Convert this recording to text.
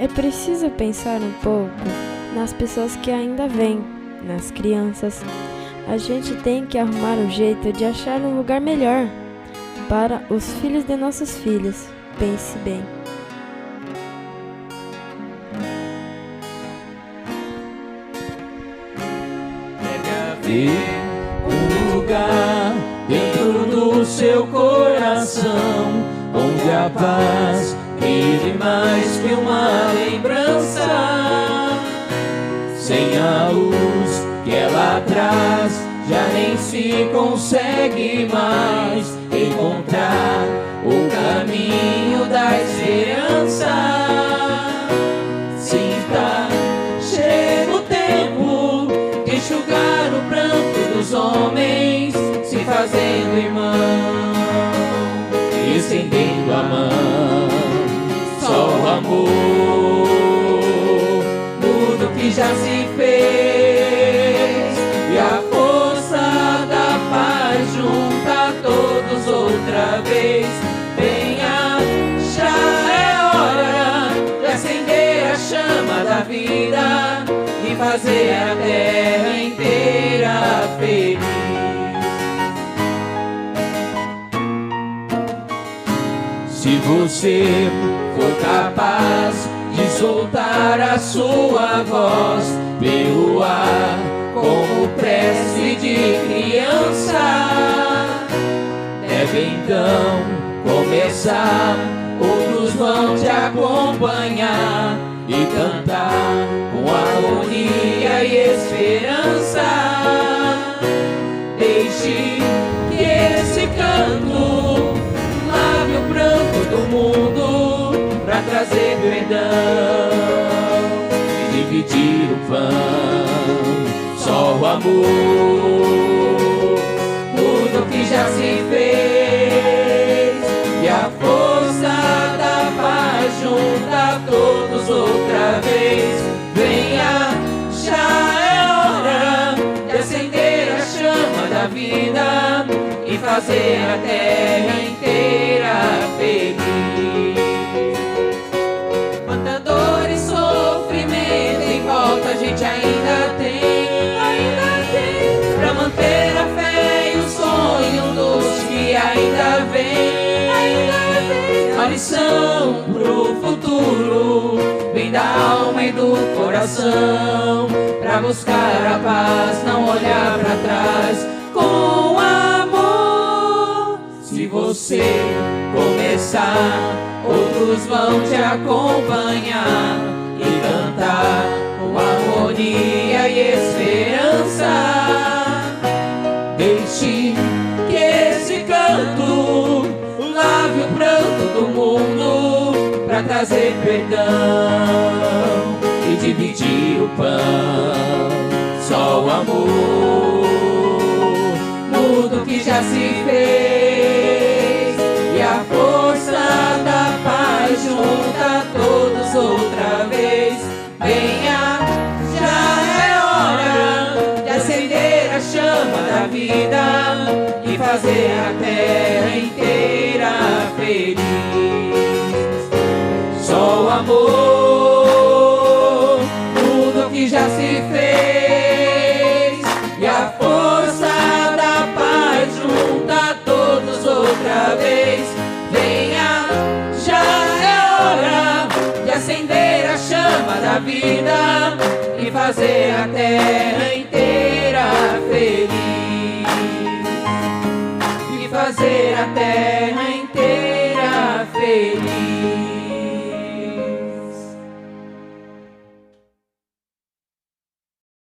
É preciso pensar um pouco nas pessoas que ainda vêm, nas crianças. A gente tem que arrumar um jeito de achar um lugar melhor para os filhos de nossos filhos. Pense bem. Deve haver um lugar dentro do seu coração, onde a paz vive mais que uma lembrança. Sem a luz que ela traz, já nem se consegue mais encontrar o caminho da esperança. Sinta, chega o tempo de enxugar o pranto dos homens, se fazendo irmão, estendendo a mão. Só o amor muda o que já se fez, e a força da paz junta todos outra vez. Venha, já é hora de acender a chama da vida e fazer a terra inteira feliz. Se você for capaz de soltar a sua voz pelo ar, como prece de criança, deve então começar. Outros vão te acompanhar e cantar com harmonia e esperança. Deixe que esse canto lave o pranto do mundo, pra trazer perdão e dividir o pão. Só o amor tudo que já se fez, e a força da paz junta todos outra vez. Venha, já é hora de acender a chama da vida e fazer a terra inteira feliz. Quanta dor e sofrimento em volta a gente ainda tem pra manter a fé e o sonho dos que ainda vem. A lição pro futuro vem da alma e do coração, pra buscar a paz, não olhar pra trás, com amor. Se você começar, outros vão te acompanhar e cantar com harmonia e esperança. Deixe que esse canto lave o pranto do mundo, pra trazer perdão e dividir o pão. Só o amor muda o que já se fez, e a força da paz junta todos outra vez. Venha, já é hora de acender a chama da vida e fazer a terra inteira feliz. Só o amor muda o que já se fez, e a força da paz junta todos outra vez. Venha, já é hora de acender a chama da vida e fazer a terra